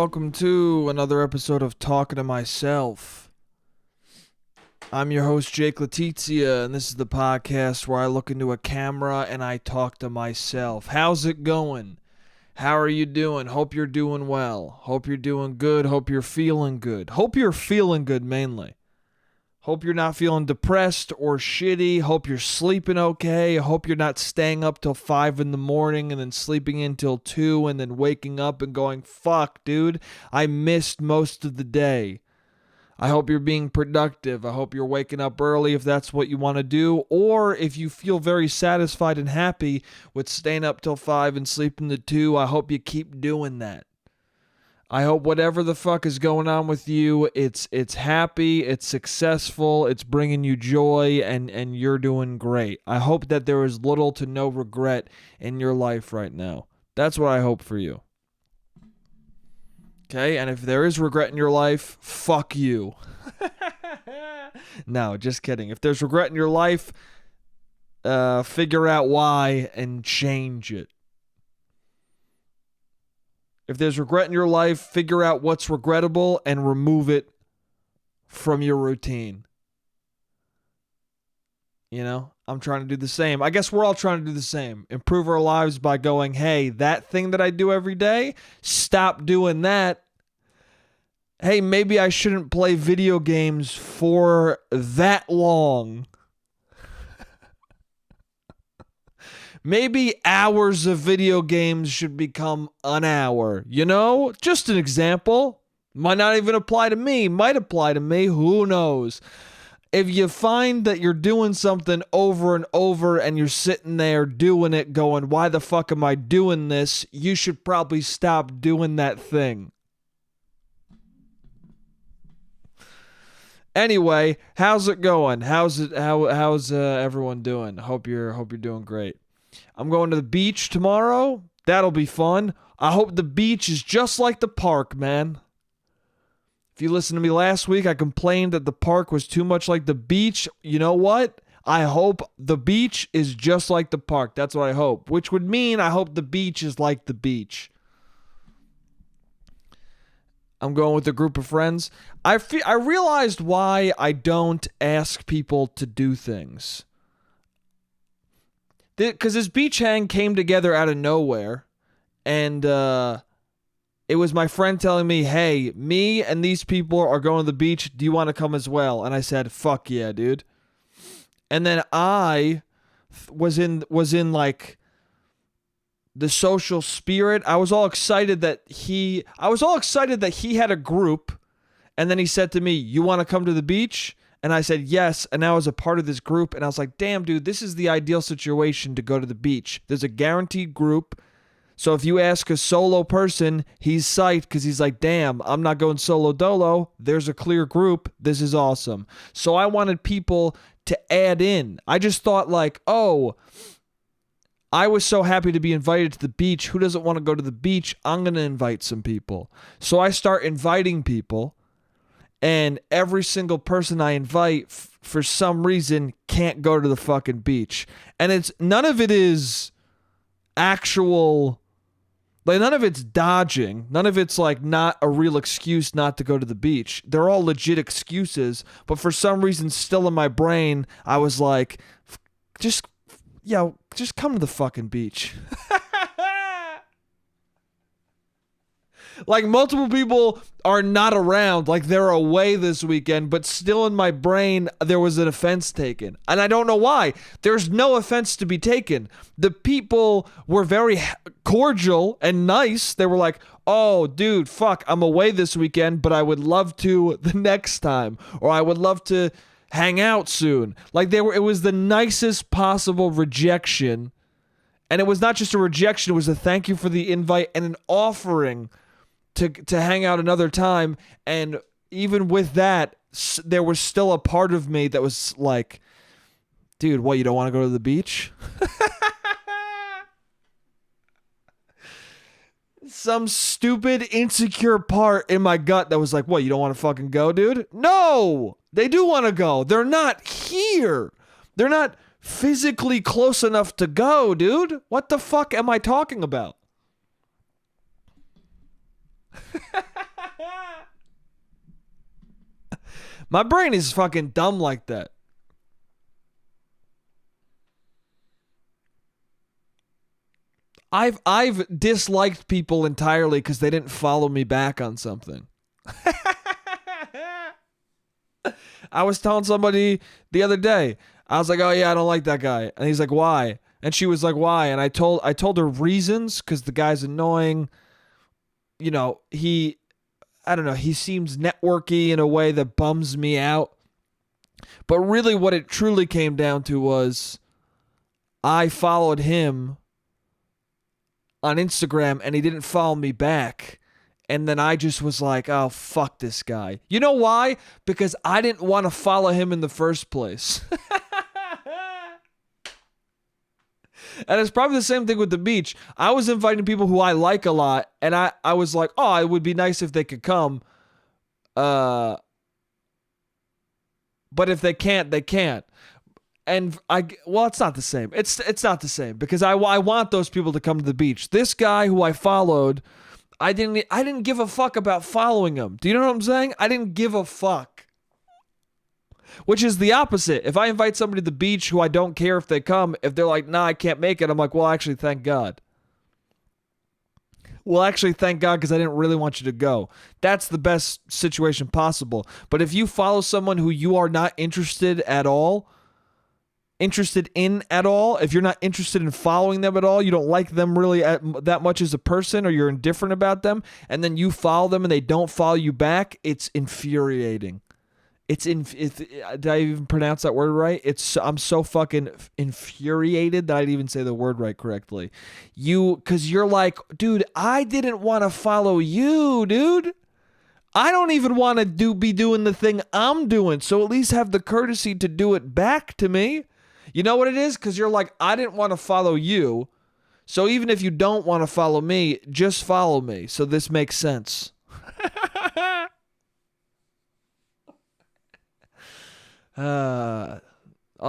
welcome to another episode of Talking to Myself. I'm your host, Jake Letizia, and this is the podcast where I look into a camera and I talk to myself. How's it going? How are you doing? Hope you're doing well. Hope you're doing good. Hope you're feeling good. Hope you're feeling good mainly. Hope you're not feeling depressed or shitty. Hope you're sleeping okay. Hope you're not staying up till 5 in the morning and then sleeping in till 2 and then waking up and going, fuck, dude, I missed most of the day. I hope you're being productive. I hope you're waking up early if that's what you want to do. Or if you feel very satisfied and happy with staying up till 5 and sleeping to 2, I hope you keep doing that. I hope whatever the fuck is going on with you, it's happy, it's successful, it's bringing you joy, and you're doing great. I hope that there is little to no regret in your life right now. That's what I hope for you. Okay, and if there is regret in your life, fuck you. No, just kidding. If there's regret in your life, figure out why and change it. If there's regret in your life, figure out what's regrettable and remove it from your routine. You know, I'm trying to do the same. I guess we're all trying to do the same. Improve our lives by going, hey, that thing that I do every day, stop doing that. Hey, maybe I shouldn't play video games for that long. Maybe hours of video games should become an hour, you know? Just an example. Might not even apply to me. Might apply to me. Who knows? If you find that you're doing something over and over and you're sitting there doing it going, why the fuck am I doing this? You should probably stop doing that thing. Anyway, how's it going? How's everyone doing? Hope you're doing great. I'm going to the beach tomorrow. That'll be fun. I hope the beach is just like the park, man. If you listened to me last week, I complained that the park was too much like the beach. You know what? I hope the beach is just like the park. That's what I hope. Which would mean I hope the beach is like the beach. I'm going with a group of friends. I realized why I don't ask people to do things. Because this beach hang came together out of nowhere, and it was my friend telling me, hey, me and these people are going to the beach. Do you want to come as well? And I said, fuck yeah, dude. And then I was in like the social spirit. I was all excited that he had a group, and then he said to me, you want to come to the beach? And I said, yes, and I was a part of this group, and I was like, damn, dude, this is the ideal situation to go to the beach. There's a guaranteed group, so if you ask a solo person, he's psyched because he's like, damn, I'm not going solo dolo. There's a clear group. This is awesome. So I wanted people to add in. I just thought like, oh, I was so happy to be invited to the beach. Who doesn't want to go to the beach? I'm going to invite some people. So I start inviting people. And every single person I invite, for some reason, can't go to the fucking beach. And none of it is actual, like none of it's dodging. None of it's like not a real excuse not to go to the beach. They're all legit excuses. But for some reason, still in my brain, I was like, just come to the fucking beach. Like multiple people are not around, like they're away this weekend, but still in my brain, there was an offense taken. And I don't know why. There's no offense to be taken. The people were very cordial and nice. They were like, oh, dude, fuck, I'm away this weekend, but I would love to the next time. Or I would love to hang out soon. Like it was the nicest possible rejection. And it was not just a rejection, it was a thank you for the invite and an offering to hang out another time. And even with that, there was still a part of me that was like, dude, what, you don't want to go to the beach? Some stupid, insecure part in my gut that was like, what, you don't want to fucking go, dude? No! They do want to go. They're not here. They're not physically close enough to go, dude. What the fuck am I talking about? My brain is fucking dumb like that. I've disliked people entirely because they didn't follow me back on something. I was telling somebody the other day, I was like, oh yeah, I don't like that guy. And he's like, why? And she was like, why? And I told her reasons, because the guy's annoying. You know, I don't know, he seems networky in a way that bums me out. But really what it truly came down to was I followed him on Instagram and he didn't follow me back. And then I just was like, oh, fuck this guy. You know why? Because I didn't want to follow him in the first place. And it's probably the same thing with the beach. I was inviting people who I like a lot, and I was like, oh, it would be nice if they could come. But if they can't, they can't. And it's not the same. It's not the same because I want those people to come to the beach. This guy who I followed, I didn't give a fuck about following him. Do you know what I'm saying? I didn't give a fuck. Which is the opposite. If I invite somebody to the beach who I don't care if they come, if they're like, nah, I can't make it, I'm like, well, actually, thank God. Well, actually, thank God, because I didn't really want you to go. That's the best situation possible. But if you follow someone who you are not interested in at all, if you're not interested in following them at all, you don't like them really that much as a person, or you're indifferent about them, and then you follow them and they don't follow you back, it's infuriating. Did I even pronounce that word right? I'm so fucking infuriated that I didn't even say the word right correctly. Because you're like, dude, I didn't want to follow you, dude. I don't even want to be doing the thing I'm doing, so at least have the courtesy to do it back to me. You know what it is? Because you're like, I didn't want to follow you, so even if you don't want to follow me, just follow me. So this makes sense.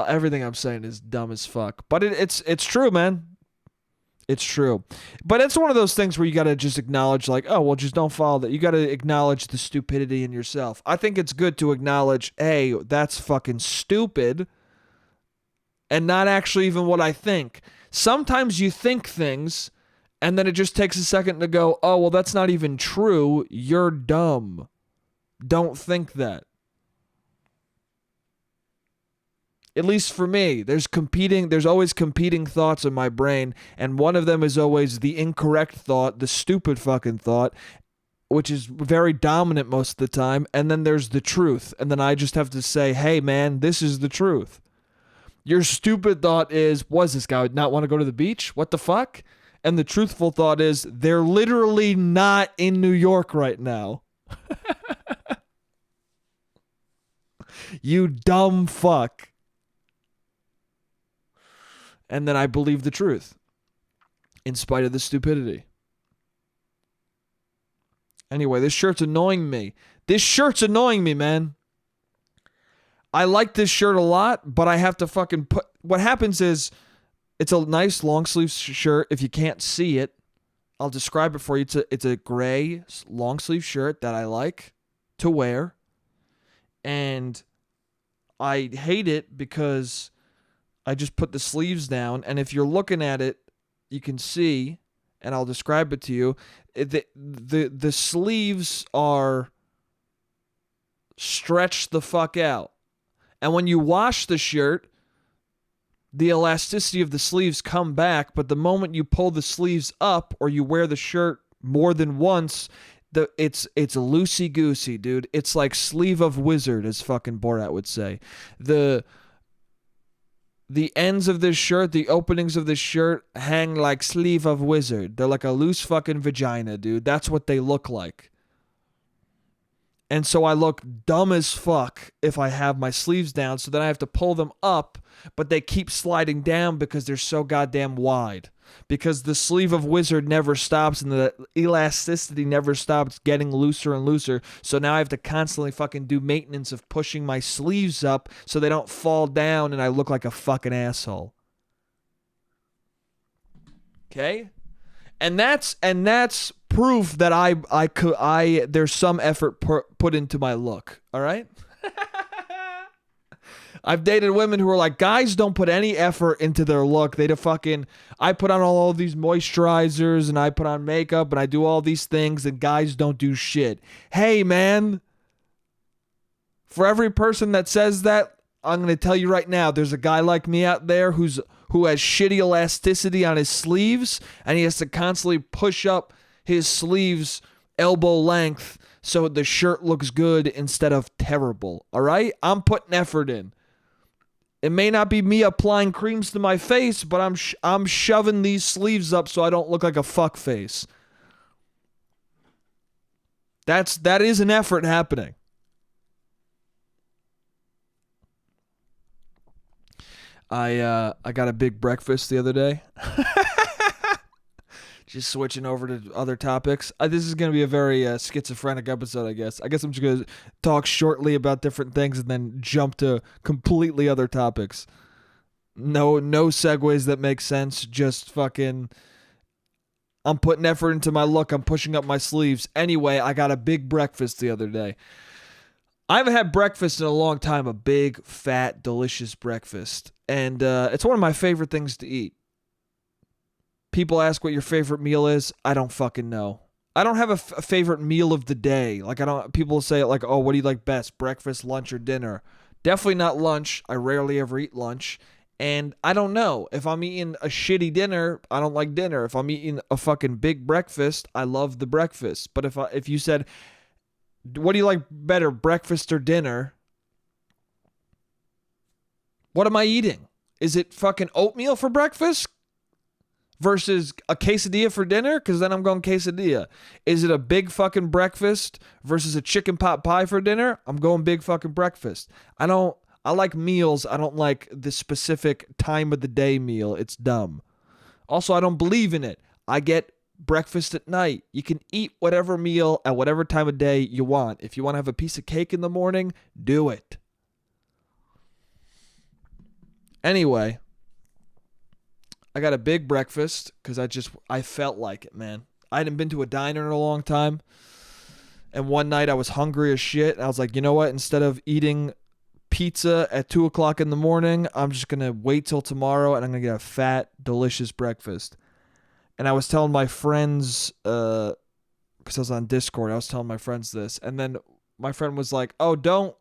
Everything I'm saying is dumb as fuck, but it's true, man. It's true. But it's one of those things where you got to just acknowledge, like, oh, well, just don't follow that. You got to acknowledge the stupidity in yourself. I think it's good to acknowledge, hey, that's fucking stupid, and not actually even what I think. Sometimes you think things, and then it just takes a second to go, oh, well, that's not even true. You're dumb. Don't think that. At least for me, there's always competing thoughts in my brain, and one of them is always the incorrect thought, the stupid fucking thought, which is very dominant most of the time, and then there's the truth, and then I just have to say, hey man, this is the truth. Your stupid thought is, was this guy not want to go to the beach? What the fuck? And the truthful thought is, they're literally not in New York right now. You dumb fuck. And then I believe the truth, in spite of the stupidity. Anyway, this shirt's annoying me. Man. I like this shirt a lot, but I have to fucking put... What happens is, it's a nice long sleeve shirt. If you can't see it, I'll describe it for you. It's a gray long sleeve shirt that I like to wear. And I hate it because I just put the sleeves down, and if you're looking at it, you can see, and I'll describe it to you. The sleeves are stretched the fuck out. And when you wash the shirt, the elasticity of the sleeves come back, but the moment you pull the sleeves up or you wear the shirt more than once, it's loosey-goosey, dude. It's like sleeve of wizard, as fucking Borat would say. The ends of this shirt, the openings of this shirt hang like sleeve of wizard. They're like a loose fucking vagina, dude. That's what they look like. And so I look dumb as fuck if I have my sleeves down, so then I have to pull them up, but they keep sliding down because they're so goddamn wide. Because the sleeve of wizard never stops and the elasticity never stops getting looser and looser. So now I have to constantly fucking do maintenance of pushing my sleeves up so they don't fall down and I look like a fucking asshole. Okay? And that's proof that I there's some effort put into my look. All right? I've dated women who are like, guys don't put any effort into their look. I put on all these moisturizers and I put on makeup and I do all these things and guys don't do shit. Hey, man. For every person that says that, I'm going to tell you right now, there's a guy like me out there who has shitty elasticity on his sleeves and he has to constantly push up his sleeves elbow length so the shirt looks good instead of terrible. All right? I'm putting effort in. It may not be me applying creams to my face, but I'm shoving these sleeves up so I don't look like a fuck face. That is an effort happening. I got a big breakfast the other day. Just switching over to other topics. This is going to be a very schizophrenic episode, I guess. I guess I'm just going to talk shortly about different things and then jump to completely other topics. No segues that make sense. Just fucking, I'm putting effort into my look. I'm pushing up my sleeves. Anyway, I got a big breakfast the other day. I haven't had breakfast in a long time. A big, fat, delicious breakfast. And it's one of my favorite things to eat. People ask what your favorite meal is. I don't fucking know. I don't have a favorite meal of the day. Like, people say it like, oh, what do you like best? Breakfast, lunch, or dinner? Definitely not lunch. I rarely ever eat lunch. And I don't know. If I'm eating a shitty dinner, I don't like dinner. If I'm eating a fucking big breakfast, I love the breakfast. But if you said, what do you like better, breakfast or dinner? What am I eating? Is it fucking oatmeal for breakfast versus a quesadilla for dinner? Because then I'm going quesadilla. Is it a big fucking breakfast versus a chicken pot pie for dinner? I'm going big fucking breakfast. I like meals. I don't like the specific time of the day meal. It's dumb. Also, I don't believe in it. I get breakfast at night. You can eat whatever meal at whatever time of day you want. If you want to have a piece of cake in the morning, do it. Anyway, I got a big breakfast because I felt like it, man. I hadn't been to a diner in a long time. And one night I was hungry as shit. And I was like, you know what? Instead of eating pizza at 2 o'clock in the morning, I'm just going to wait till tomorrow and I'm going to get a fat, delicious breakfast. And I was telling my friends, because I was on Discord, I was telling my friends this. And then my friend was like, oh, don't.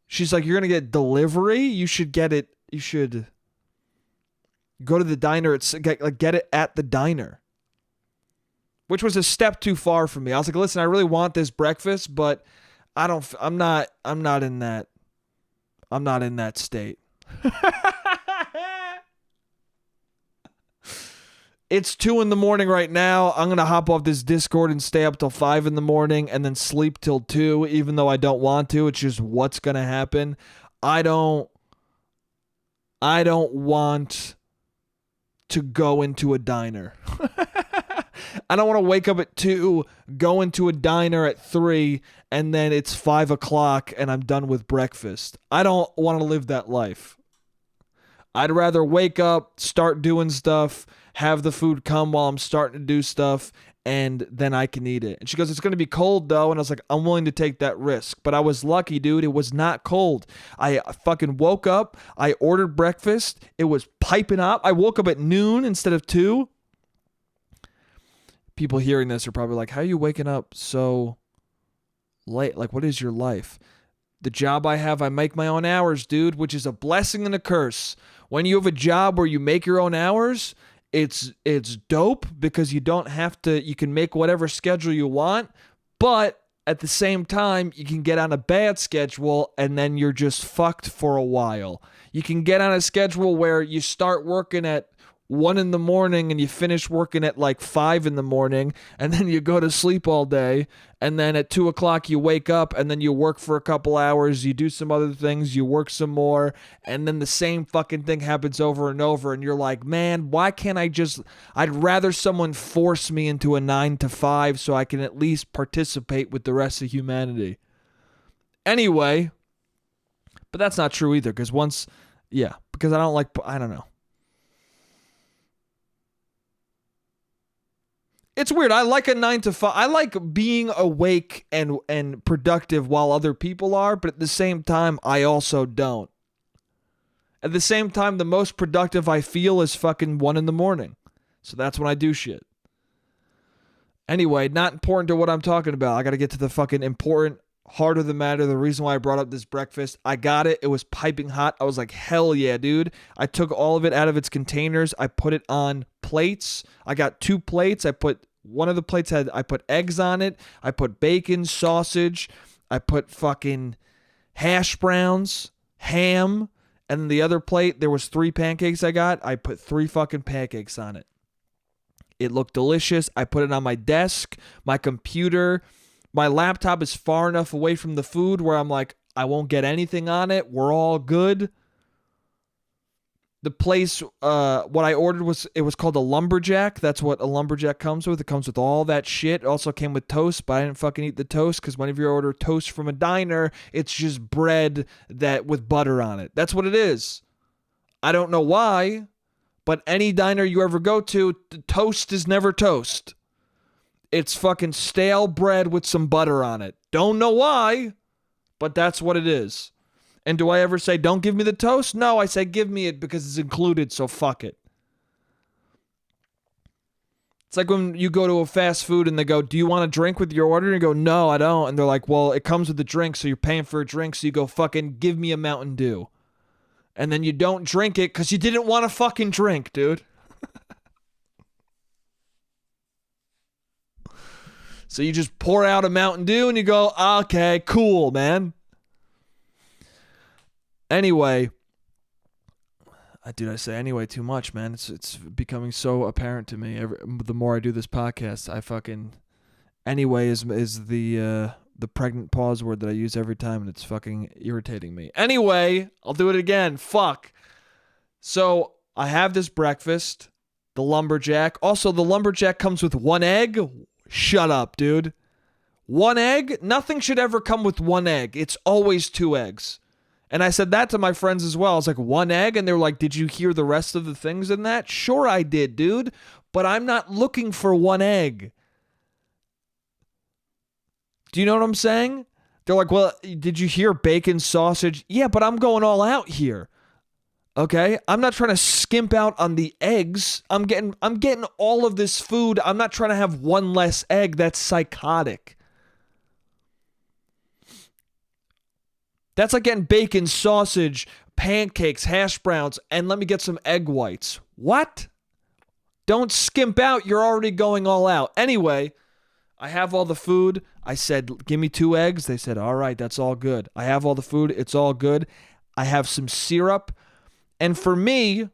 She's like, you're going to get delivery? You should get it. You should go to the diner. Get it at the diner. Which was a step too far for me. I was like, listen, I really want this breakfast, but I'm not in that state. It's 2 a.m. right now. I'm going to hop off this Discord and stay up till 5 a.m. and then sleep till 2, even though I don't want to. It's just what's going to happen. I don't want to go into a diner. I don't want to wake up at 2, go into a diner at 3, and then it's 5 o'clock and I'm done with breakfast. I don't want to live that life. I'd rather wake up, start doing stuff, have the food come while I'm starting to do stuff, and then I can eat it. And she goes, it's going to be cold, though. And I was like, I'm willing to take that risk. But I was lucky, dude. It was not cold. I fucking woke up. I ordered breakfast. It was piping up. I woke up at noon instead of 2. People hearing this are probably like, how are you waking up so late? Like, what is your life? The job I have, I make my own hours, dude, which is a blessing and a curse. When you have a job where you make your own hours, it's dope because you can make whatever schedule you want, but at the same time, you can get on a bad schedule and then you're just fucked for a while. You can get on a schedule where you start working at 1 a.m. and you finish working at like 5 a.m. and then you go to sleep all day, and then at 2 o'clock you wake up and then you work for a couple hours, you do some other things, you work some more, and then the same fucking thing happens over and over, and you're like, man, why can't I'd rather someone force me into a 9 to 5 so I can at least participate with the rest of humanity. Anyway, but that's not true either, because because I don't know. It's weird. I like a 9 to 5. I like being awake and productive while other people are, but at the same time, I also don't. At the same time, the most productive I feel is fucking 1 in the morning. So that's when I do shit. Anyway, not important to what I'm talking about. I got to get to the fucking important heart of the matter. The reason why I brought up this breakfast. I got it. It was piping hot. I was like, hell yeah, dude. I took all of it out of its containers. I put it on plates. I got 2 plates. One of the plates I put eggs on it. I put bacon, sausage. I put fucking hash browns, ham. And then the other plate, there was 3 pancakes I got. I put 3 fucking pancakes on it. It looked delicious. I put it on my desk, my computer. My laptop is far enough away from the food where I'm like, I won't get anything on it. We're all good. The place, what I ordered it was called a lumberjack. That's what a lumberjack comes with. It comes with all that shit. It also came with toast, but I didn't fucking eat the toast because whenever you order toast from a diner, it's just bread that with butter on it. That's what it is. I don't know why, but any diner you ever go to, the toast is never toast. It's fucking stale bread with some butter on it. Don't know why, but that's what it is. And do I ever say, don't give me the toast? No, I say, give me it because it's included, so fuck it. It's like when you go to a fast food and they go, do you want a drink with your order? And you go, no, I don't. And they're like, well, it comes with the drink, so you're paying for a drink, so you go, fucking give me a Mountain Dew. And then you don't drink it because you didn't want a fucking drink, dude. So you just pour out a Mountain Dew and you go, okay, cool, man. Anyway, dude, I say anyway too much, man. It's becoming so apparent to me. The more I do this podcast, I fucking anyway is the pregnant pause word that I use every time, and it's fucking irritating me. Anyway, I'll do it again. Fuck. So I have this breakfast, the lumberjack. Also, the lumberjack comes with 1 egg. Shut up, dude. 1 egg? Nothing should ever come with 1 egg. It's always 2 eggs. And I said that to my friends as well. I was like, 1 egg? And they were like, did you hear the rest of the things in that? Sure I did, dude. But I'm not looking for 1 egg. Do you know what I'm saying? They're like, well, did you hear bacon, sausage? Yeah, but I'm going all out here. Okay? I'm not trying to skimp out on the eggs. I'm getting all of this food. I'm not trying to have 1 less egg. That's psychotic. That's like getting bacon, sausage, pancakes, hash browns, and let me get some egg whites. What? Don't skimp out. You're already going all out. Anyway, I have all the food. I said, give me 2 eggs. They said, all right, that's all good. I have all the food. It's all good. I have some syrup. And for me,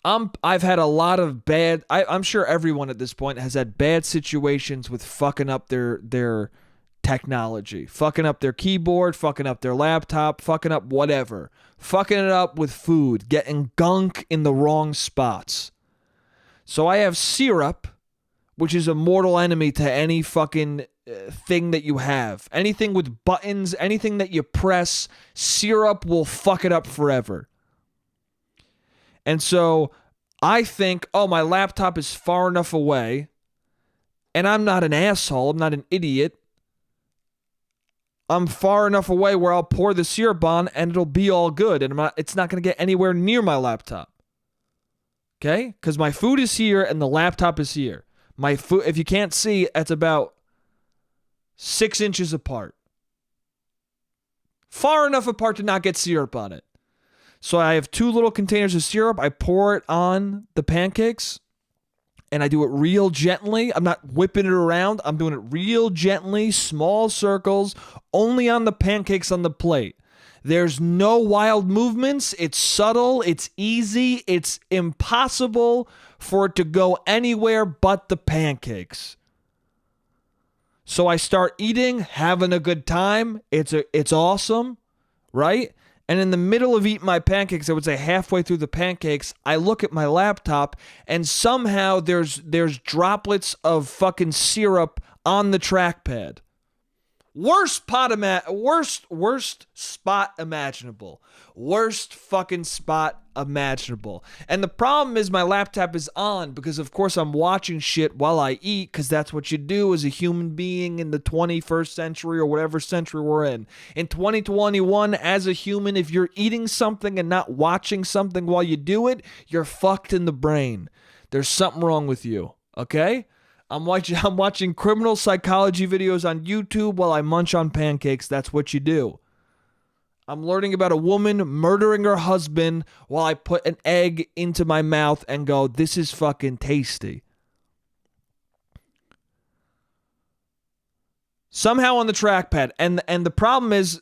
I've had a lot of bad... I'm sure everyone at this point has had bad situations with fucking up their technology, fucking up their keyboard, fucking up their laptop, fucking up whatever, fucking it up with food, getting gunk in the wrong spots. So I have syrup, which is a mortal enemy to any fucking thing that you have. Anything with buttons, anything that you press, syrup will fuck it up forever. And so I think, oh, my laptop is far enough away, and I'm not an asshole, I'm not an idiot. I'm far enough away where I'll pour the syrup on and it'll be all good. And it's not going to get anywhere near my laptop. Okay? Because my food is here and the laptop is here. My food, if you can't see, it's about 6 inches apart. Far enough apart to not get syrup on it. So I have 2 little containers of syrup. I pour it on the pancakes. And I do it real gently. I'm not whipping it around. I'm doing it real gently, small circles, only on the pancakes on the plate. There's no wild movements. It's subtle. It's easy. It's impossible for it to go anywhere but the pancakes. So I start eating, having a good time. It's awesome, right? And in the middle of eating my pancakes, I would say halfway through the pancakes, I look at my laptop and somehow there's droplets of fucking syrup on the trackpad. Worst spot imaginable. Worst fucking spot imaginable. And the problem is my laptop is on because of course I'm watching shit while I eat, because that's what you do as a human being in the 21st century or whatever century we're in. In 2021, as a human, if you're eating something and not watching something while you do it, you're fucked in the brain. There's something wrong with you, okay? I'm watching criminal psychology videos on YouTube while I munch on pancakes. That's what you do. I'm learning about a woman murdering her husband while I put an egg into my mouth and go, this is fucking tasty. Somehow on the trackpad. And the problem is,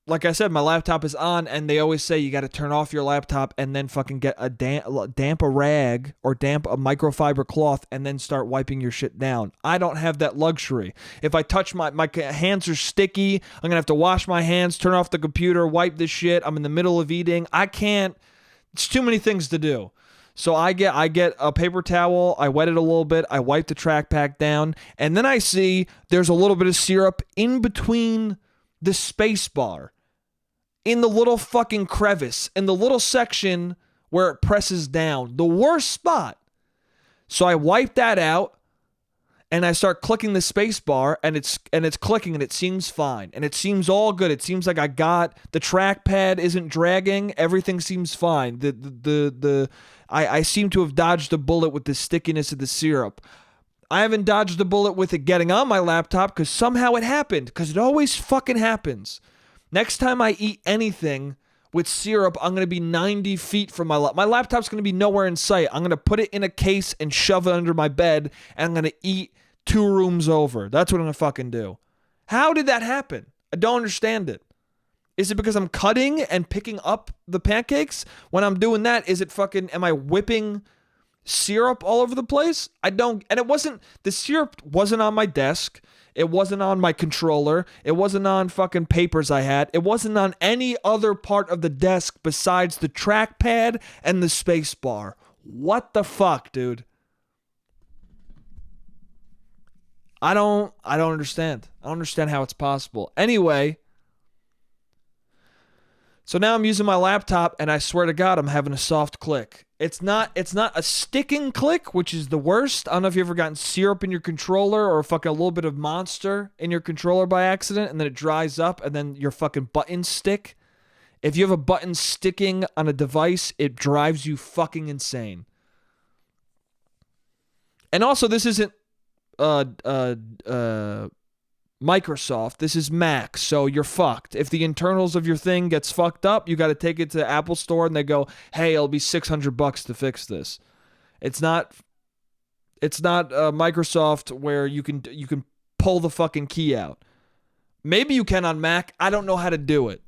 like I said, my laptop is on, and they always say you got to turn off your laptop and then fucking get a damp a rag or damp a microfiber cloth and then start wiping your shit down. I don't have that luxury. If I touch my hands are sticky, I'm going to have to wash my hands, turn off the computer, wipe this shit. I'm in the middle of eating. I can't. It's too many things to do. So I get a paper towel, I wet it a little bit, I wipe the trackpad down, and then I see there's a little bit of syrup in between the space bar. In the little fucking crevice, in the little section where it presses down, the worst spot. So I wipe that out, and I start clicking the space bar, and it's clicking, and it seems fine, and it seems all good. It seems like I got the trackpad isn't dragging, everything seems fine. I seem to have dodged a bullet with the stickiness of the syrup. I haven't dodged a bullet with it getting on my laptop because somehow it happened, because it always fucking happens. Next time I eat anything with syrup, I'm going to be 90 feet from my laptop. My laptop's going to be nowhere in sight. I'm going to put it in a case and shove it under my bed, and I'm going to eat 2 rooms over. That's what I'm going to fucking do. How did that happen? I don't understand it. Is it because I'm cutting and picking up the pancakes? When I'm doing that, is it fucking, am I whipping syrup all over the place? And it wasn't, the syrup wasn't on my desk. It wasn't on my controller. It wasn't on fucking papers I had. It wasn't on any other part of the desk besides the trackpad and the space bar. What the fuck, dude? I don't understand. I don't understand how it's possible. Anyway, so now I'm using my laptop, and I swear to God, I'm having a soft click. It's not a sticking click, which is the worst. I don't know if you've ever gotten syrup in your controller or fucking a little bit of Monster in your controller by accident, and then it dries up, and then your fucking buttons stick. If you have a button sticking on a device, it drives you fucking insane. And also, this isn't Microsoft. This is Mac, so you're fucked. If the internals of your thing gets fucked up, you got to take it to the Apple Store, and they go, "Hey, it'll be $600 to fix this." It's not Microsoft where you can pull the fucking key out. Maybe you can on Mac. I don't know how to do it.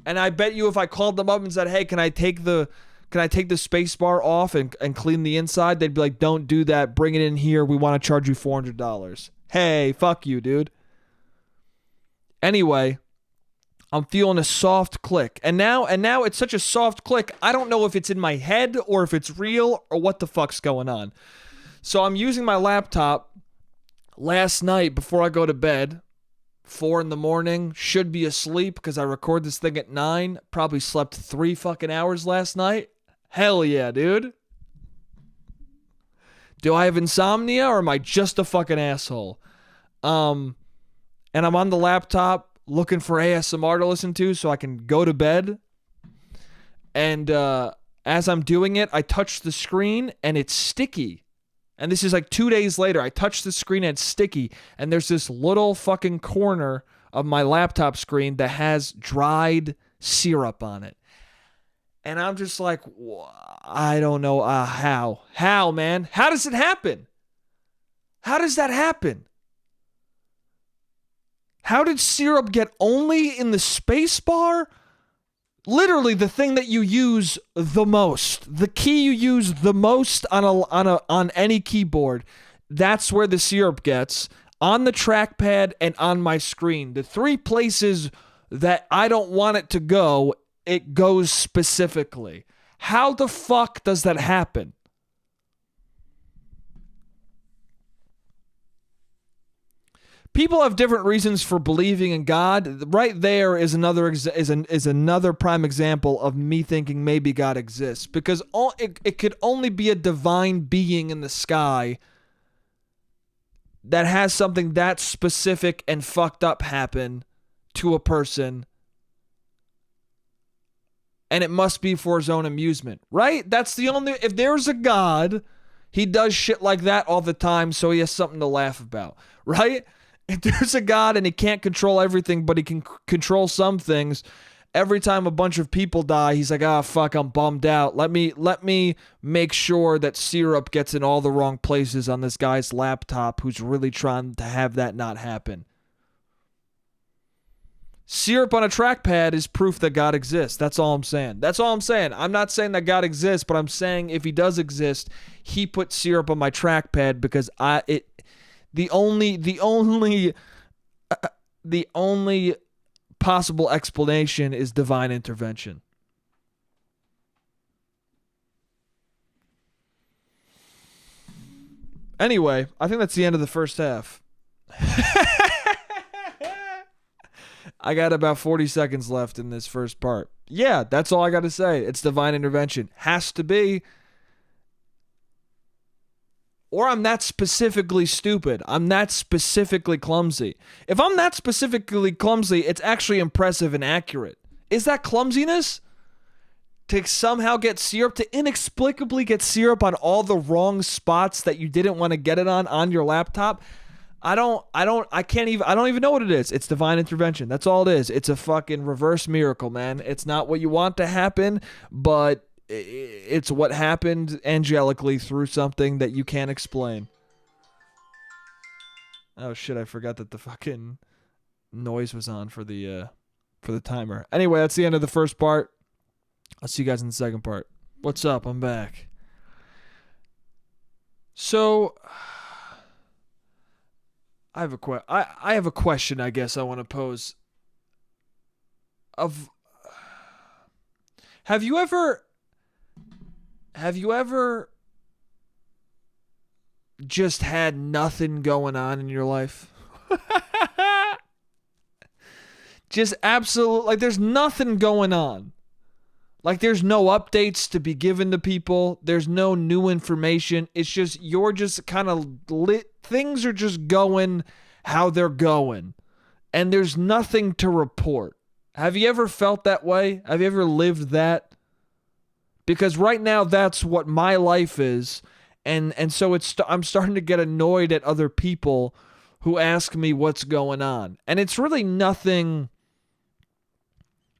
And I bet you if I called them up and said, "Hey, can I take the space bar off and clean the inside?" They'd be like, "Don't do that. Bring it in here. We want to charge you $400. Hey, fuck you, dude. Anyway, I'm feeling a soft click. And now it's such a soft click, I don't know if it's in my head or if it's real or what the fuck's going on. So I'm using my laptop last night before I go to bed. 4 a.m, should be asleep because I record this thing at 9. Probably slept 3 fucking hours last night. Hell yeah, dude. Do I have insomnia or am I just a fucking asshole? And I'm on the laptop looking for ASMR to listen to so I can go to bed. And as I'm doing it, I touch the screen and it's sticky. And this is like 2 days later. I touch the screen and it's sticky. And there's this little fucking corner of my laptop screen that has dried syrup on it. And I'm just like, I don't know how. How, man? How does it happen? How does that happen? How did syrup get only in the space bar? Literally the thing that you use the most. The key you use the most on any keyboard. That's where the syrup gets. On the trackpad and on my screen. The 3 places that I don't want it to go, it goes specifically. How the fuck does that happen? people have different reasons for believing in God. Right there is another is another prime example of me thinking maybe God exists, because it could only be a divine being in the sky that has something that specific and fucked up happen to a person, and it must be for his own amusement, right? That's the only, if there's a God, he does shit like that all the time, so he has something to laugh about, right? If there's a God and he can't control everything, but he can control some things, every time a bunch of people die, he's like, ah, fuck, I'm bummed out. Let me make sure that syrup gets in all the wrong places on this guy's laptop who's really trying to have that not happen. Syrup on a trackpad is proof that God exists. That's all I'm saying. I'm not saying that God exists, but I'm saying if he does exist, he put syrup on my trackpad because the only possible explanation is divine intervention. Anyway, I think that's the end of the first half. I got about 40 seconds left in this first part. Yeah, that's all I got to say. It's divine intervention. Has to be. Or I'm that specifically stupid. I'm that specifically clumsy. If I'm that specifically clumsy, it's actually impressive and accurate. Is that clumsiness? To somehow get syrup, to inexplicably get syrup on all the wrong spots that you didn't want to get it on your laptop? I don't even know what it is. It's divine intervention. That's all it is. It's a fucking reverse miracle, man. It's not what you want to happen, but it's what happened angelically through something that you can't explain. Oh shit, I forgot that the fucking noise was on for the timer. Anyway, that's the end of the first part. I'll see you guys in the second part. What's up? I'm back. So I have a question, I guess I want to pose. Have you ever just had nothing going on in your life? Just absolute, like there's nothing going on. Like there's no updates to be given to people. There's no new information. It's just, you're just kind of lit. Things are just going how they're going. And there's nothing to report. Have you ever felt that way? Have you ever lived that? Because right now that's what my life is. And so I'm starting to get annoyed at other people who ask me what's going on. And it's really nothing.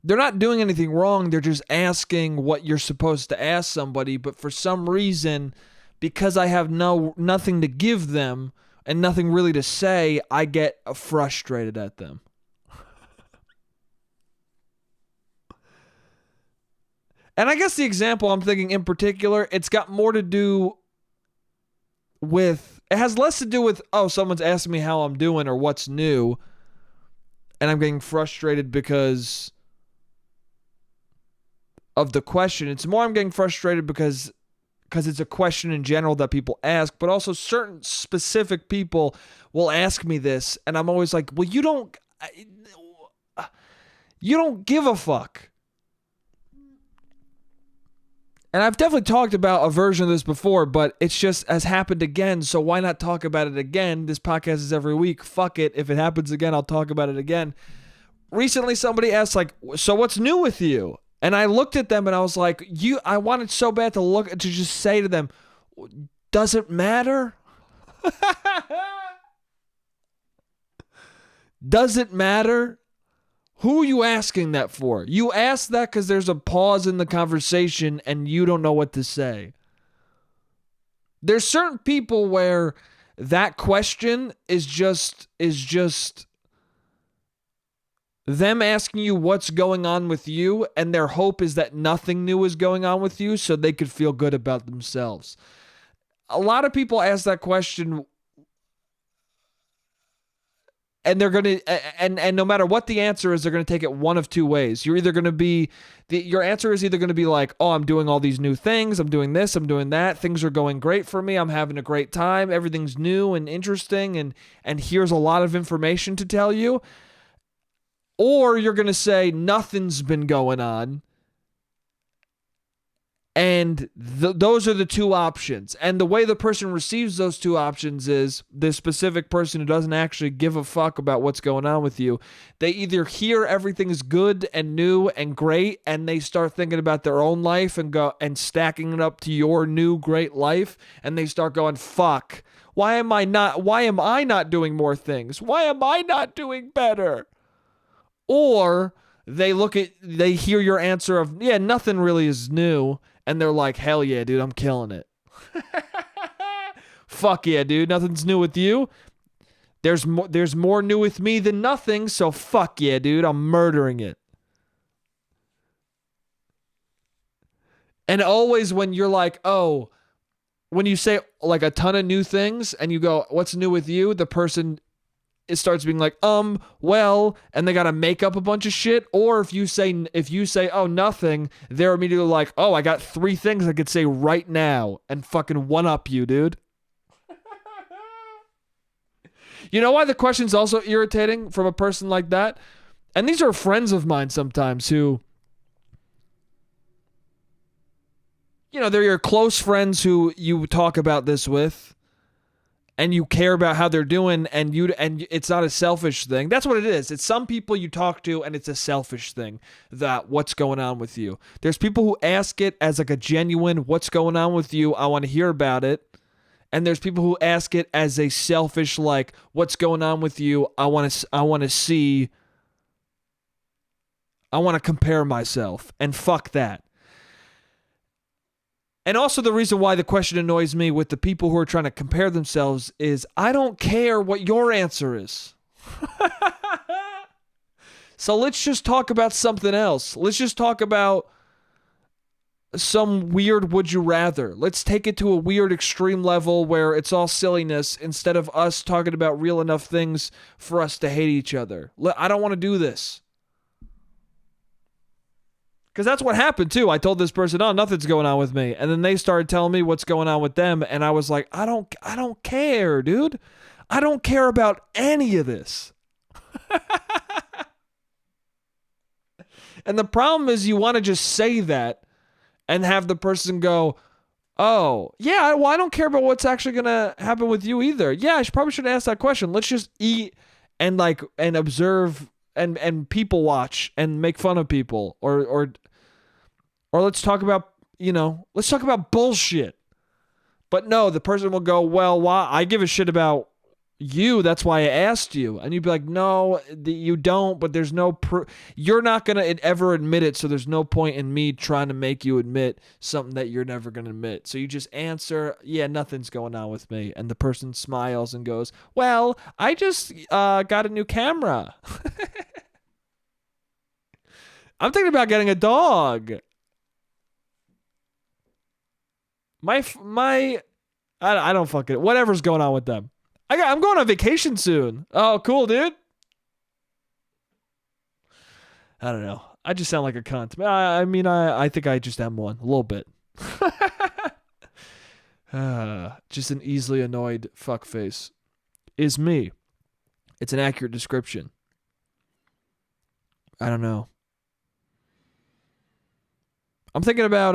They're not doing anything wrong. They're just asking what you're supposed to ask somebody. But for some reason, because I have nothing to give them and nothing really to say, I get frustrated at them. And I guess the example I'm thinking in particular, it's got more to do with, it has less to do with, oh, someone's asking me how I'm doing or what's new, and I'm getting frustrated because of the question. It's more I'm getting frustrated because it's a question in general that people ask, but also certain specific people will ask me this, and I'm always like, well, you don't give a fuck. And I've definitely talked about a version of this before, but it's just has happened again, so why not talk about it again? This podcast is every week. Fuck it. If it happens again, I'll talk about it again. Recently, somebody asked, like, so what's new with you? And I looked at them and I was like, I wanted so bad to just say to them, does it matter? Does it matter? Who are you asking that for? You ask that because there's a pause in the conversation and you don't know what to say. There's certain people where that question is just them asking you what's going on with you, and their hope is that nothing new is going on with you so they could feel good about themselves. A lot of people ask that question and they're going to and no matter what the answer is, they're going to take it one of two ways. You're either going to be your answer is either going to be like, oh, I'm doing all these new things, I'm doing this, I'm doing that, things are going great for me, I'm having a great time, everything's new and interesting, and here's a lot of information to tell you. Or you're going to say nothing's been going on. And those are the two options. And the way the person receives those two options is this specific person who doesn't actually give a fuck about what's going on with you. They either hear everything is good and new and great, and they start thinking about their own life and go and stacking it up to your new great life, and they start going, fuck, why am I not doing more things? Why am I not doing better? Or they hear your answer of, yeah, nothing really is new. And they're like, hell yeah, dude, I'm killing it. Fuck yeah, dude, nothing's new with you. There's more new with me than nothing, so fuck yeah, dude, I'm murdering it. And always when you're like, oh, when you say like a ton of new things and you go, what's new with you? The person it starts being like, well, and they got to make up a bunch of shit. Or if you say, oh, nothing, they're immediately like, oh, I got 3 things I could say right now and fucking one up you, dude. You know why the question's also irritating from a person like that? And these are friends of mine sometimes who, you know, they're your close friends who you talk about this with. And you care about how they're doing, and it's not a selfish thing. That's what it is. It's some people you talk to, and it's a selfish thing, that what's going on with you. There's people who ask it as like a genuine, what's going on with you? I want to hear about it. And there's people who ask it as a selfish, like, what's going on with you? I want to see. I want to compare myself, and fuck that. And also the reason why the question annoys me with the people who are trying to compare themselves is I don't care what your answer is. So let's just talk about something else. Let's just talk about some weird would you rather. Let's take it to a weird extreme level where it's all silliness instead of us talking about real enough things for us to hate each other. I don't want to do this. Because that's what happened, too. I told this person, oh, nothing's going on with me. And then they started telling me what's going on with them. And I was like, I don't care, dude. I don't care about any of this. And the problem is you want to just say that and have the person go, oh, yeah, well, I don't care about what's actually going to happen with you either. Yeah, I probably should ask that question. Let's just eat and observe and people watch and make fun of people or let's talk about, let's talk about bullshit. But no, the person will go, well, why? I give a shit about you. That's why I asked you. And you'd be like, no, you don't, but there's no proof. You're not going to ever admit it. So there's no point in me trying to make you admit something that you're never going to admit. So you just answer, yeah, nothing's going on with me. And the person smiles and goes, well, I just got a new camera. I'm thinking about getting a dog. I don't fucking, whatever's going on with them. I'm going on vacation soon. Oh, cool, dude. I don't know. I just sound like a cunt. I mean, I think I just am one. A little bit. Just an easily annoyed fuckface. Is me. It's an accurate description. I don't know. I'm thinking about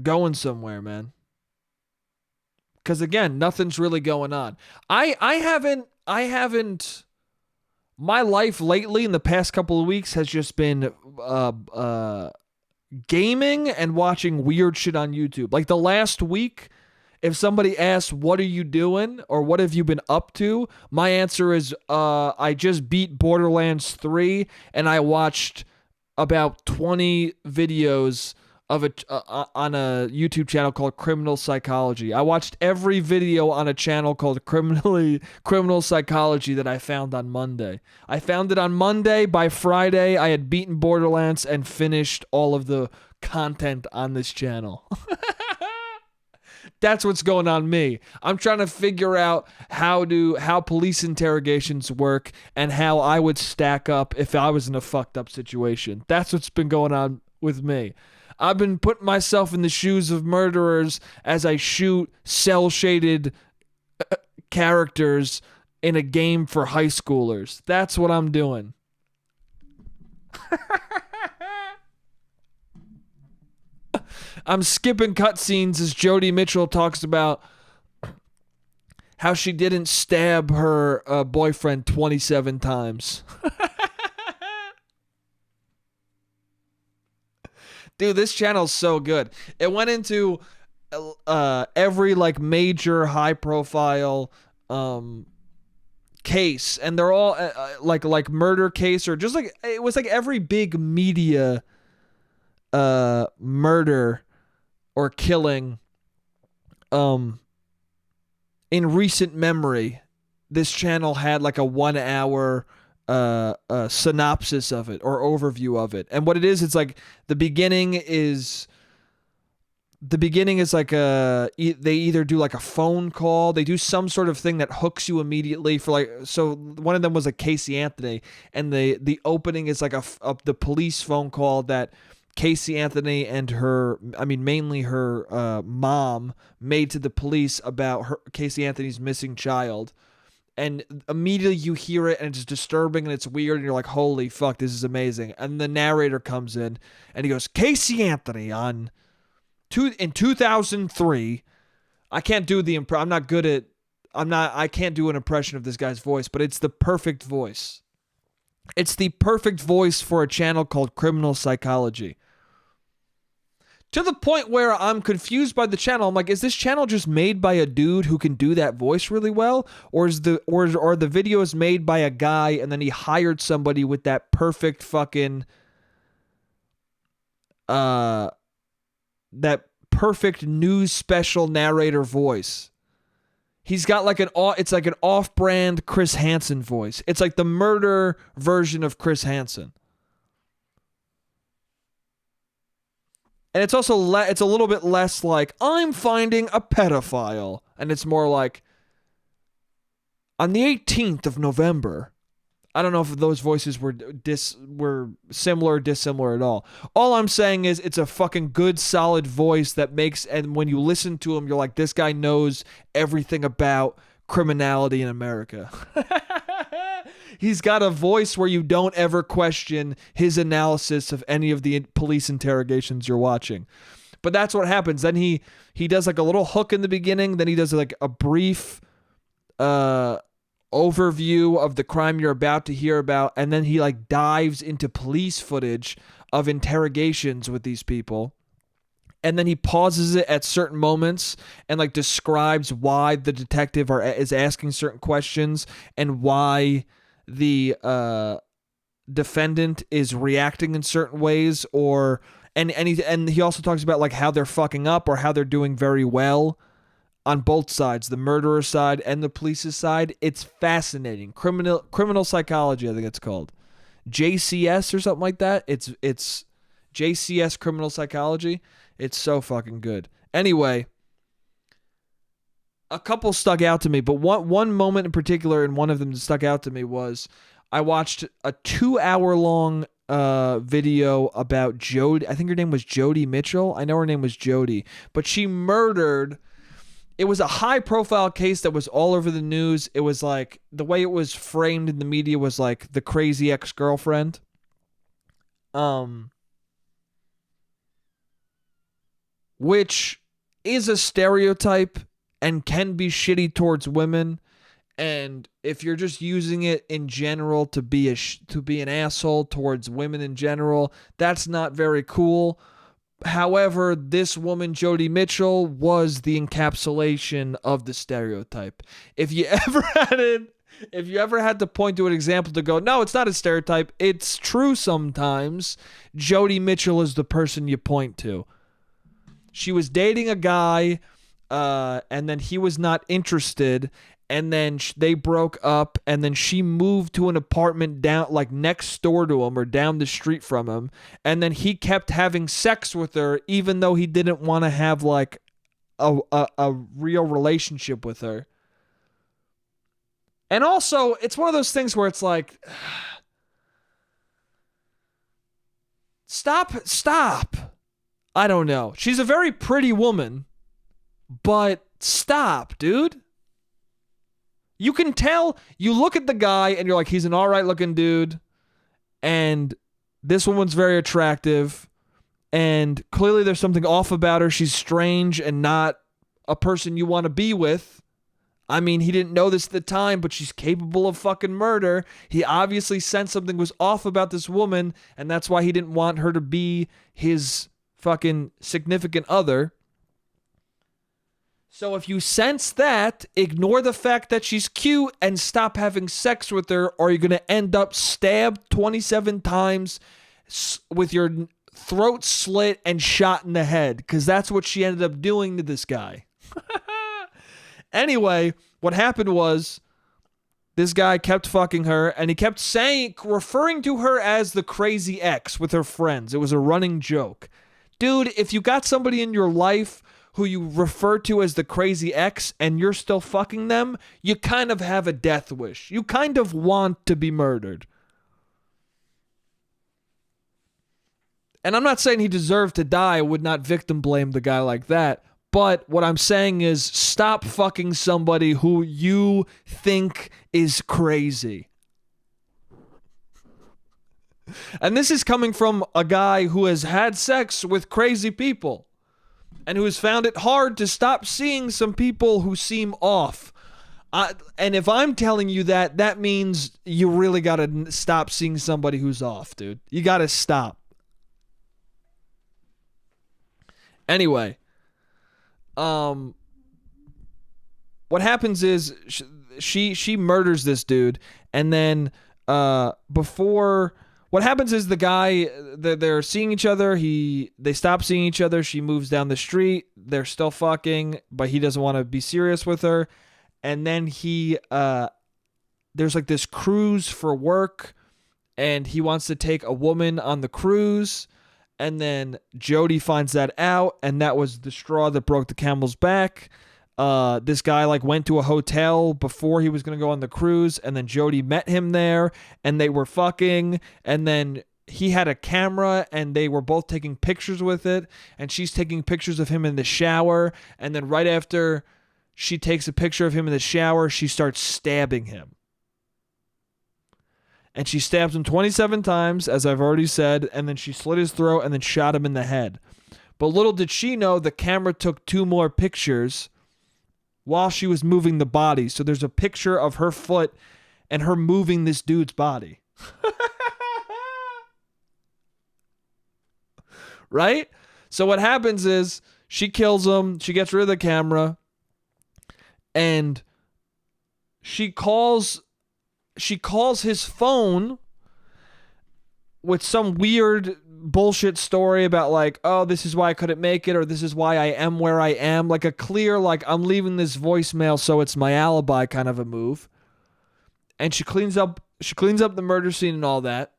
going somewhere, man. Because again, nothing's really going on. I haven't. My life lately in the past couple of weeks has just been gaming and watching weird shit on YouTube. Like the last week, if somebody asks, what are you doing? Or what have you been up to? My answer is, I just beat Borderlands 3 and I watched about 20 videos of on a YouTube channel called Criminal Psychology. I watched every video on a channel called Criminal Psychology that I found on Monday. I found it on Monday. By Friday, I had beaten Borderlands and finished all of the content on this channel. That's what's going on me. I'm trying to figure out how police interrogations work and how I would stack up if I was in a fucked up situation. That's what's been going on with me. I've been putting myself in the shoes of murderers as I shoot cel-shaded characters in a game for high schoolers. That's what I'm doing. I'm skipping cutscenes as Jodi Mitchell talks about how she didn't stab her boyfriend 27 times. Dude, this channel's so good. It went into every like major high profile case, and they're all like murder case, or just like it was like every big media murder or killing in recent memory. This channel had like a 1 hour synopsis of it or overview of it. And what it is, it's like the beginning is like they either do like a phone call, they do some sort of thing that hooks you immediately for like, so one of them was like Casey Anthony, and the opening is like the police phone call that Casey Anthony and mainly her mom made to the police about Casey Anthony's missing child. And immediately you hear it, and it's disturbing, and it's weird, and you're like, holy fuck, this is amazing. And the narrator comes in, and he goes, Casey Anthony in 2003, I can't do the I can't do an impression of this guy's voice, but it's the perfect voice. It's the perfect voice for a channel called Criminal Psychology. To the point where I'm confused by the channel. I'm like, is this channel just made by a dude who can do that voice really well? Or are the videos made by a guy and then he hired somebody with that perfect fucking that perfect news special narrator voice? He's got like it's like an off-brand Chris Hansen voice. It's like the murder version of Chris Hansen. And it's also it's a little bit less like, I'm finding a pedophile. And it's more like, on the 18th of November. I don't know if those voices were similar or dissimilar at all. All I'm saying is it's a fucking good, solid voice that makes, and when you listen to him, you're like, this guy knows everything about criminality in America. He's got a voice where you don't ever question his analysis of any of the police interrogations you're watching. But that's what happens. Then he does like a little hook in the beginning. Then he does like a brief overview of the crime you're about to hear about. And then he like dives into police footage of interrogations with these people. And then he pauses it at certain moments and like describes why the detective is asking certain questions and why the defendant is reacting in certain ways, and he also talks about like how they're fucking up or how they're doing very well on both sides, the murderer side and the police's side. It's fascinating. Criminal Psychology, I think it's called. JCS or something like that. It's JCS Criminal Psychology. It's so fucking good. Anyway, a couple stuck out to me, but one moment in particular, and one of them that stuck out to me was I watched a 2-hour-long video about Jodi. I think her name was Jodi Mitchell. I know her name was Jodi, but she murdered. It was a high-profile case that was all over the news. It was like, the way it was framed in the media was like the crazy ex-girlfriend. Which is a stereotype and can be shitty towards women. And if you're just using it in general to be an asshole towards women in general, that's not very cool. However, this woman, Jodi Mitchell, was the encapsulation of the stereotype. If you ever had to point to an example to go, no, it's not a stereotype, it's true sometimes, Jodi Mitchell is the person you point to. She was dating a guy, and then he was not interested, and then they broke up, and then she moved to an apartment down, like next door to him or down the street from him, and then he kept having sex with her, even though he didn't want to have like a real relationship with her. And also, it's one of those things where it's like, stop. I don't know. She's a very pretty woman, but stop, dude. You can tell, you look at the guy and you're like, he's an all right looking dude. And this woman's very attractive. And clearly there's something off about her. She's strange and not a person you want to be with. I mean, he didn't know this at the time, but she's capable of fucking murder. He obviously sensed something was off about this woman, and that's why he didn't want her to be his fucking significant other. So if you sense that, ignore the fact that she's cute and stop having sex with her, or you're going to end up stabbed 27 times with your throat slit and shot in the head, because that's what she ended up doing to this guy. Anyway, what happened was this guy kept fucking her, and he kept referring to her as the crazy ex with her friends. It was a running joke. Dude, if you got somebody in your life who you refer to as the crazy ex and you're still fucking them, you kind of have a death wish. You kind of want to be murdered. And I'm not saying he deserved to die. I would not victim blame the guy like that. But what I'm saying is stop fucking somebody who you think is crazy. And this is coming from a guy who has had sex with crazy people and who has found it hard to stop seeing some people who seem off. And if I'm telling you that, that means you really got to stop seeing somebody who's off, dude. You got to stop. Anyway. What happens is she murders this dude, and then what happens is the guy, they're seeing each other, they stop seeing each other, she moves down the street, they're still fucking, but he doesn't want to be serious with her, and then there's like this cruise for work, and he wants to take a woman on the cruise. And then Jodi finds that out, and that was the straw that broke the camel's back. This guy went to a hotel before he was going to go on the cruise, and then Jodi met him there, and they were fucking, and then he had a camera, and they were both taking pictures with it, and she's taking pictures of him in the shower, and then right after she takes a picture of him in the shower, she starts stabbing him. And she stabs him 27 times, as I've already said, and then she slit his throat and then shot him in the head. But little did she know the camera took 2 more pictures while she was moving the body. So there's a picture of her foot and her moving this dude's body. Right? So what happens is she kills him, she gets rid of the camera, and she calls his phone with some weird bullshit story about oh, this is why I couldn't make it, or this is why I am where I am. Like a clear, I'm leaving this voicemail so it's my alibi kind of a move. And she cleans up the murder scene and all that.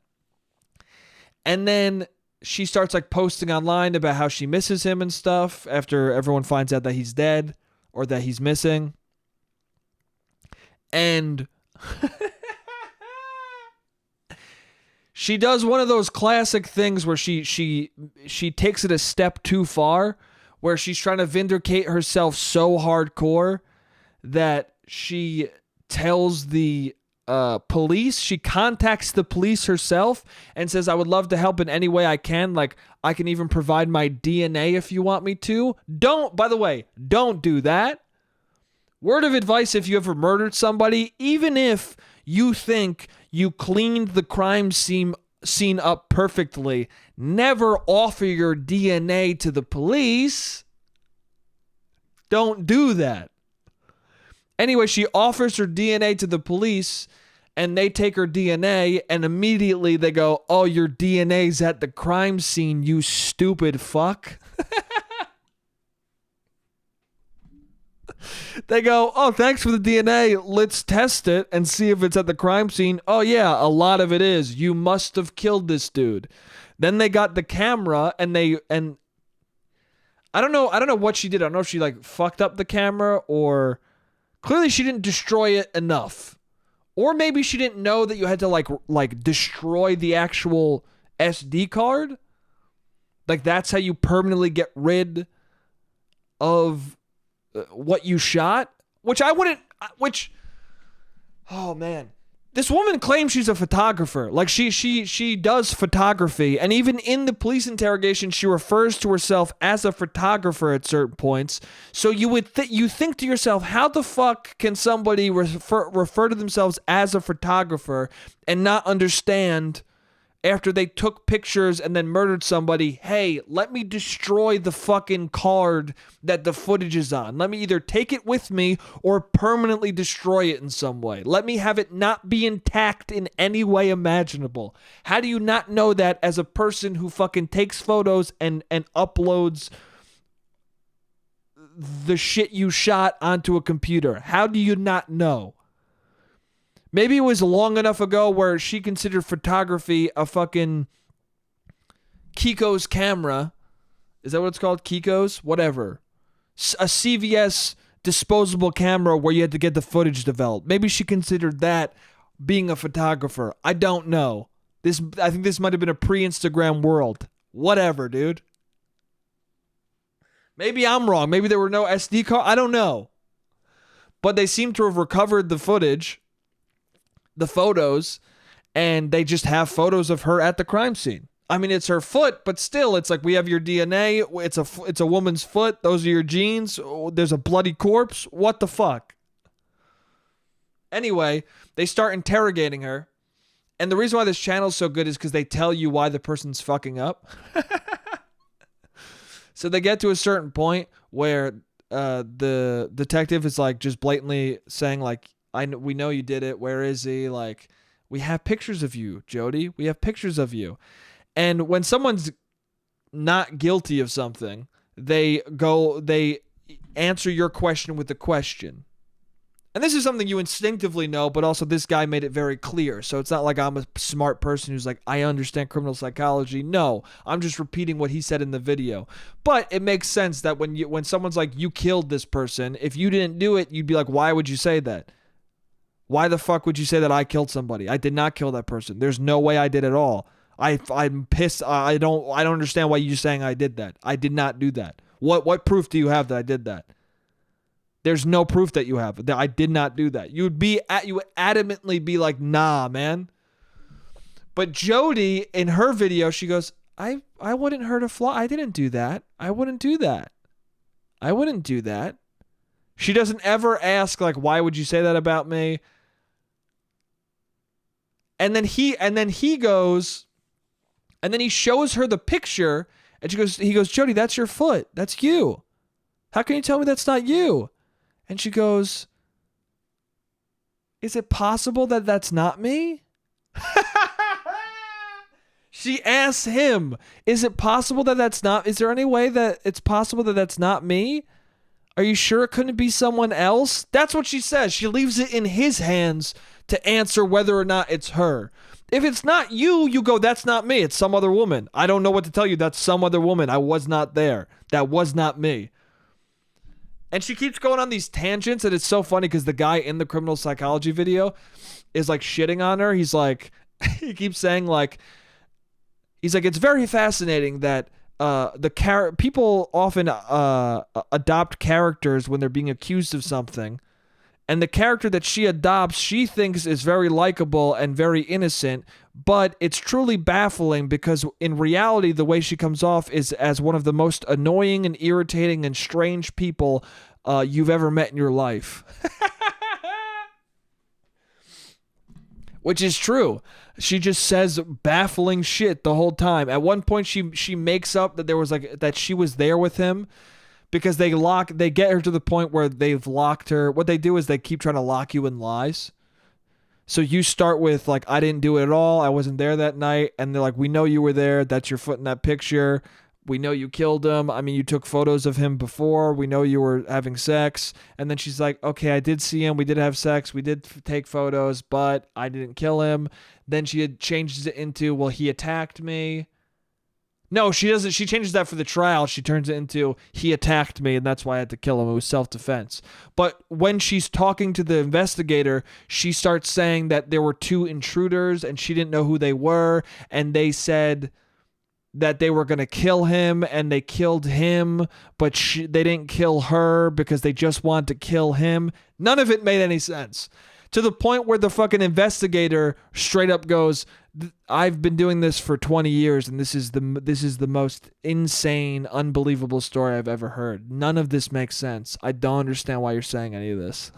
And then she starts posting online about how she misses him and stuff after everyone finds out that he's dead or that he's missing. And she does one of those classic things where she takes it a step too far, where she's trying to vindicate herself so hardcore that she tells the police. She contacts the police herself and says, I would love to help in any way I can. I can even provide my DNA if you want me to. By the way, don't do that. Word of advice, if you ever murdered somebody, even if you think you cleaned the crime scene up perfectly, never offer your DNA to the police. Don't do that. Anyway, she offers her DNA to the police, and they take her DNA, and immediately they go, oh, your DNA's at the crime scene, you stupid fuck. They go, oh, thanks for the DNA. Let's test it and see if it's at the crime scene. Oh, yeah, a lot of it is. You must have killed this dude. Then they got the camera, and I don't know what she did. I don't know if she like fucked up the camera, or clearly she didn't destroy it enough. Or maybe she didn't know that you had to like destroy the actual SD card. Like that's how you permanently get rid of what you shot, oh man. This woman claims she's a photographer. Like she does photography, and even in the police interrogation, she refers to herself as a photographer at certain points. So you would you think to yourself, how the fuck can somebody refer to themselves as a photographer and not understand after they took pictures and then murdered somebody, hey, let me destroy the fucking card that the footage is on. Let me either take it with me or permanently destroy it in some way. Let me have it not be intact in any way imaginable. How do you not know that as a person who fucking takes photos and uploads the shit you shot onto a computer? How do you not know? Maybe it was long enough ago where she considered photography a fucking Kiko's camera. Is that what it's called? Kiko's? Whatever. A CVS disposable camera where you had to get the footage developed. Maybe she considered that being a photographer. I don't know. I think this might have been a pre-Instagram world. Whatever, dude. Maybe I'm wrong. Maybe there were no SD card. I don't know. But they seem to have recovered the footage, the photos, and they just have photos of her at the crime scene. I mean, it's her foot, but still, it's like, we have your DNA. It's a woman's foot. Those are your jeans. There's a bloody corpse. What the fuck? Anyway, they start interrogating her. And the reason why this channel is so good is because they tell you why the person's fucking up. So they get to a certain point where the detective is like just blatantly saying like, we know you did it. Where is he? Like, we have pictures of you, Jodi. We have pictures of you. And when someone's not guilty of something, they answer your question with a question. And this is something you instinctively know, but also this guy made it very clear. So it's not like I'm a smart person who's like, I understand criminal psychology. No, I'm just repeating what he said in the video. But it makes sense that when someone's like, you killed this person, if you didn't do it, you'd be like, why would you say that? Why the fuck would you say that I killed somebody? I did not kill that person. There's no way I did at all. I'm pissed. I don't understand why you're saying I did that. I did not do that. What proof do you have that I did that? There's no proof that you have that I did not do that. You would adamantly be like, nah, man. But Jodi, in her video, she goes, I wouldn't hurt a fly. I didn't do that. I wouldn't do that. I wouldn't do that. She doesn't ever ask like, why would you say that about me? And then he shows her the picture, and he goes, Jodi, that's your foot. That's you. How can you tell me that's not you? And she goes, is it possible that that's not me? She asks him, is it possible that that's not, is there any way that it's possible that that's not me? Are you sure it couldn't be someone else? That's what she says. She leaves it in his hands to answer whether or not it's her. If it's not you, you go, that's not me. It's some other woman. I don't know what to tell you. That's some other woman. I was not there. That was not me. And she keeps going on these tangents, and it's so funny because the guy in the criminal psychology video is like shitting on her. He's like, he keeps saying like, he's like, it's very fascinating that people often adopt characters when they're being accused of something. And the character that she adopts, she thinks is very likable and very innocent, but it's truly baffling because in reality, the way she comes off is as one of the most annoying and irritating and strange people you've ever met in your life. Which is true. She just says baffling shit the whole time. At one point, she makes up that there was like that she was there with him. Because they get her to the point where they've locked her. What they do is they keep trying to lock you in lies. So you start with like, I didn't do it at all. I wasn't there that night. And they're like, we know you were there. That's your foot in that picture. We know you killed him. I mean, you took photos of him before. We know you were having sex. And then she's like, okay, I did see him. We did have sex. We did take photos, but I didn't kill him. Then she had changed it into, well, he attacked me. No, she doesn't. She changes that for the trial. She turns it into he attacked me and that's why I had to kill him. It was self-defense. But when she's talking to the investigator, she starts saying that there were two intruders and she didn't know who they were. And they said that they were going to kill him and they killed him, but they didn't kill her because they just wanted to kill him. None of it made any sense. To the point where the fucking investigator straight up goes, I've been doing this for 20 years and this is the most insane, unbelievable story I've ever heard. None of this makes sense. I don't understand why you're saying any of this.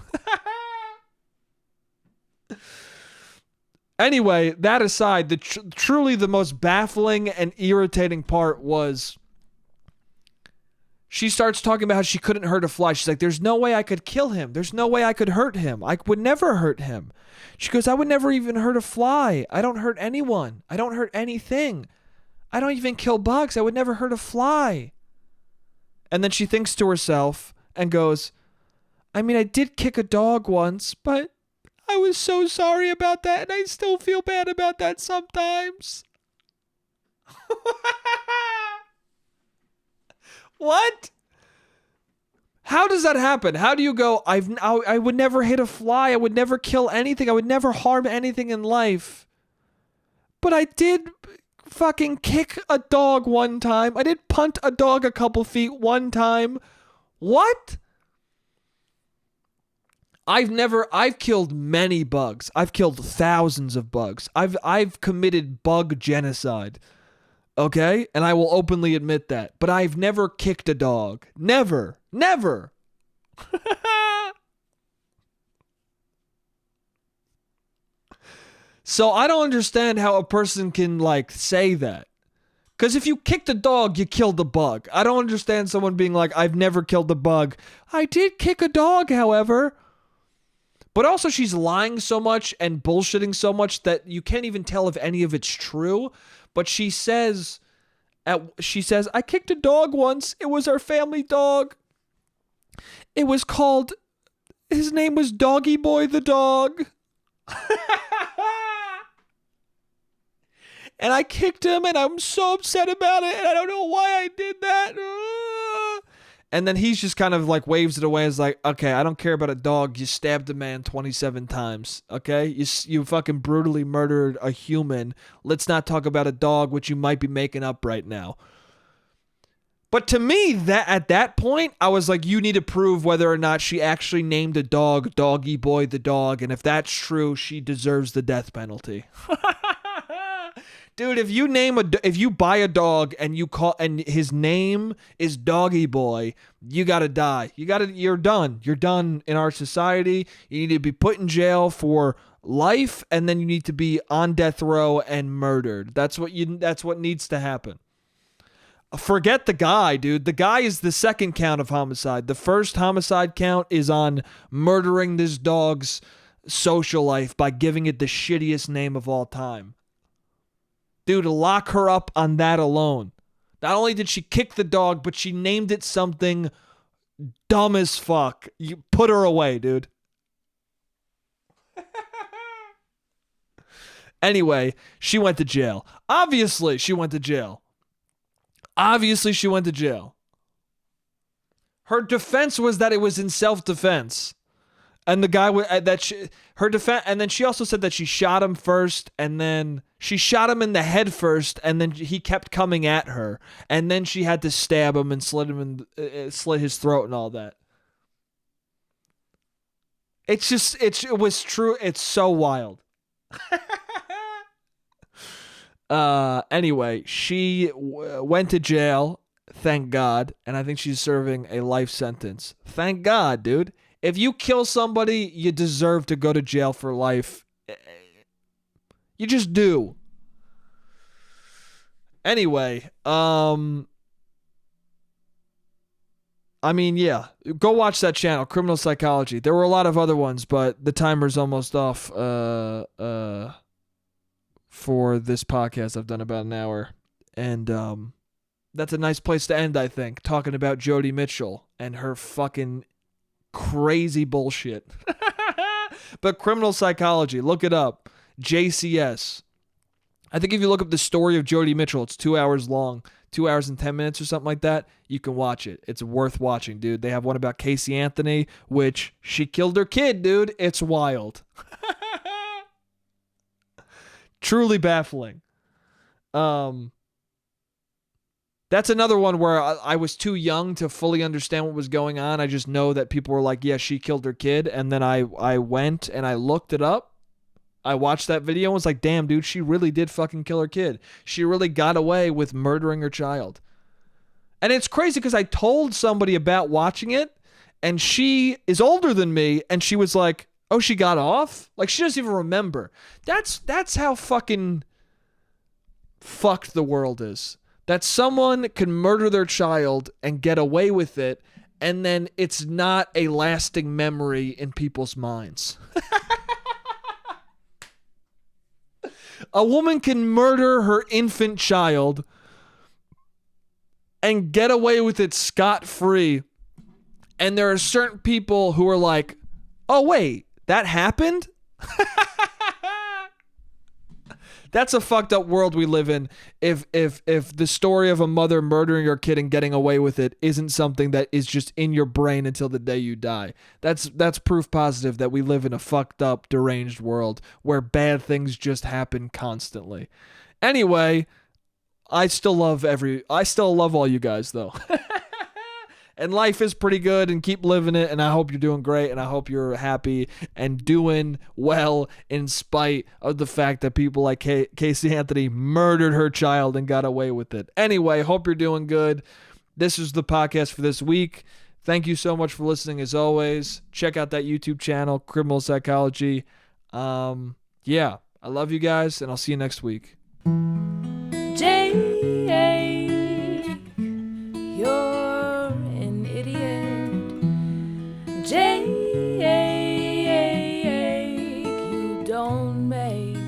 Anyway, that aside, truly the most baffling and irritating part was she starts talking about how she couldn't hurt a fly. She's like, there's no way I could kill him. There's no way I could hurt him. I would never hurt him. She goes, I would never even hurt a fly. I don't hurt anyone. I don't hurt anything. I don't even kill bugs. I would never hurt a fly. And then she thinks to herself and goes, I mean, I did kick a dog once, but I was so sorry about that, and I still feel bad about that sometimes. What? How does that happen? How do you go, I would never hit a fly, I would never kill anything, I would never harm anything in life, but I did fucking kick a dog one time. I did punt a dog a couple feet one time. What? I've killed many bugs. I've killed thousands of bugs. I've committed bug genocide. Okay? And I will openly admit that. But I've never kicked a dog. Never. Never. So I don't understand how a person can like say that. Because if you kicked a dog, you killed the bug. I don't understand someone being like, I've never killed a bug. I did kick a dog, however. But also she's lying so much and bullshitting so much that you can't even tell if any of it's true. But she says, I kicked a dog once. It was our family dog. It was called, his name was DoggyBoy the dog. And I kicked him and I'm so upset about it and I don't know why I did that. And then he's just kind of like waves it away as like, okay, I don't care about a dog. You stabbed a man 27 times, okay? You fucking brutally murdered a human. Let's not talk about a dog, which you might be making up right now. But to me, that at that point, I was like, you need to prove whether or not she actually named a dog DoggyBoy the dog. And if that's true, she deserves the death penalty. Dude, if you buy a dog and and his name is DoggyBoy, you gotta die. You're done. You're done in our society. You need to be put in jail for life, and then you need to be on death row and murdered. That's what needs to happen. Forget the guy, dude. The guy is the second count of homicide. The first homicide count is on murdering this dog's social life by giving it the shittiest name of all time. Dude, lock her up on that alone. Not only did she kick the dog, but she named it something dumb as fuck. You put her away, dude. Anyway, she went to jail. Obviously, she went to jail. Her defense was that it was in self-defense. And the guy her defense, and then she also said that she shot him first, and then she shot him in the head first, and then he kept coming at her, and then she had to stab him and slit his throat and all that. It was true. It's so wild. Anyway, she went to jail, thank God, and I think she's serving a life sentence. Thank God, dude. If you kill somebody, you deserve to go to jail for life. You just do. Anyway, I mean, yeah. Go watch that channel, Criminal Psychology. There were a lot of other ones, but the timer's almost off for this podcast. I've done about an hour. And that's a nice place to end, I think, talking about Jodi Mitchell and her fucking crazy bullshit. But Criminal Psychology, look it up. JCS. I think if you look up the story of Jodi Mitchell, it's 2 hours long. 2 hours and 10 minutes or something like that, you can watch it. It's worth watching, dude. They have one about Casey Anthony, which she killed her kid, dude. It's wild. Truly baffling. That's another one where I was too young to fully understand what was going on. I just know that people were like, yeah, she killed her kid. And then I went and I looked it up. I watched that video and was like, damn, dude, she really did fucking kill her kid. She really got away with murdering her child. And it's crazy because I told somebody about watching it, and she is older than me, and she was like, oh, she got off? Like, she doesn't even remember. That's how fucking fucked the world is. That someone can murder their child and get away with it, and then it's not a lasting memory in people's minds. A woman can murder her infant child and get away with it scot-free, and there are certain people who are like, oh, wait, that happened? That's a fucked up world we live in. If the story of a mother murdering her kid and getting away with it isn't something that is just in your brain until the day you die. That's proof positive that we live in a fucked up, deranged world where bad things just happen constantly. Anyway, I still love all you guys though. And life is pretty good, and keep living it, and I hope you're doing great, and I hope you're happy and doing well in spite of the fact that people like Casey Anthony murdered her child and got away with it. Anyway, hope you're doing good. This is the podcast for this week. Thank you so much for listening as always. Check out that YouTube channel, Criminal Psychology. Yeah, I love you guys, and I'll see you next week. You're an idiot. Jake, you don't make